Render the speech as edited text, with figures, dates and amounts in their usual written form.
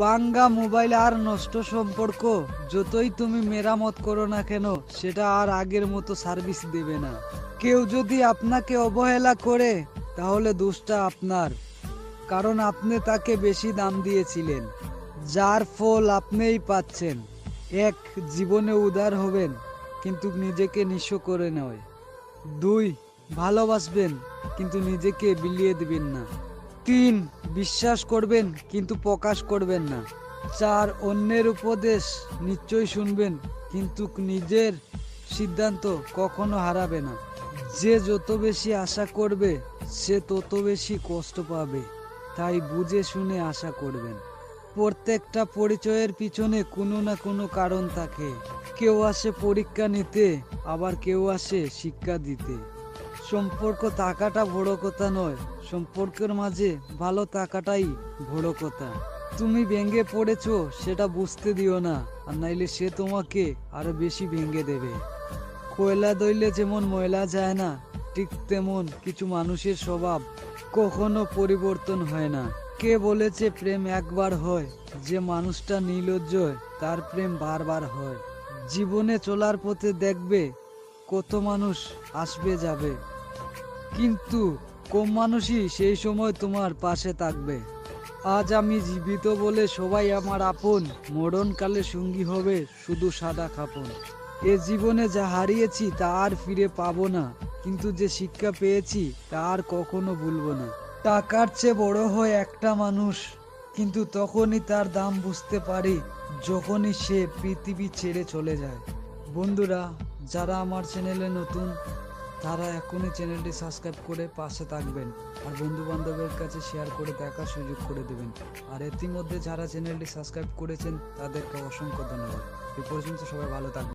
ভাঙ্গা মোবাইল আর নষ্ট সম্পর্ক যতই তুমি মেরামত করো না কেন, সেটা আর আগের মতো সার্ভিস দেবে না। কেউ যদি আপনাকে অবহেলা করে, তাহলে দোষটা আপনার, কারণ আপনি তাকে বেশি দাম দিয়েছিলেন, যার ফল আপনিই পাচ্ছেন। এক, জীবনে উদার হবেন, কিন্তু নিজেকে নিঃস্ব করে নয়। দুই, ভালোবাসবেন, কিন্তু নিজেকে বিলিয়ে দিবেন না। তিন, বিশ্বাস করবেন, কিন্তু প্রকাশ করবেন না। চার, অন্যের উপদেশ নিশ্চয়ই শুনবেন, কিন্তু নিজের সিদ্ধান্ত কখনো হারাবে না। যে যত বেশি আশা করবে, সে তত বেশি কষ্ট পাবে, তাই বুঝে শুনে আশা করবেন। প্রত্যেকটা পরিচয়ের পিছনে কোনো না কোনো কারণ থাকে। কেউ আসে পরীক্ষা নিতে, আবার কেউ আসে শিক্ষা দিতে। সম্পর্ক থাকাটা বড় কথা নয়, সম্পর্কের মাঝে ভালো থাকাটাই বড় কথা। তুমি ভেঙে পড়েছো সেটা বুঝতে দিও না, আর নাইলে সে তোমাকে আরো বেশি ভেঙে দেবে। কয়লা ধইলে যেমন ময়লা যায় না, ঠিক তেমন কিছু মানুষের স্বভাব কখনো পরিবর্তন হয় না। কে বলেছে প্রেম একবার হয়? যে মানুষটা নির্লজ্জ, তার প্রেম বারবার হয়। জীবনে চলার পথে দেখবে কত মানুষ আসবে যাবে, কিন্তু কম মানুষই সেই সময় তোমার পাশে থাকবে। আজ আমি জীবিত বলে সবাই আমার আপন, মরণকালে সঙ্গী হবে শুধু সাদা কাফন। এ জীবনে যা হারিয়েছি তা আর ফিরে পাবো না, কিন্তু যে শিক্ষা পেয়েছি তা আর কখনো ভুলবো না। টাকার চেয়ে বড় হয় একটা মানুষ, কিন্তু তখনই তার দাম বুঝতে পারি, যখনই সে পৃথিবী ছেড়ে চলে যায়। বন্ধুরা, যারা আমার চ্যানেলে নতুন, তারা এখনই চ্যানেলটি সাবস্ক্রাইব করে পাশে থাকবেন, আর বন্ধু বান্ধবের কাছে শেয়ার করে দেখার সুযোগ করে দেবেন। আর ইতিমধ্যে যারা চ্যানেলটি সাবস্ক্রাইব করেছেন তাদেরকে অসংখ্য ধন্যবাদ। এ পর্যন্ত সবাই ভালো থাকবেন।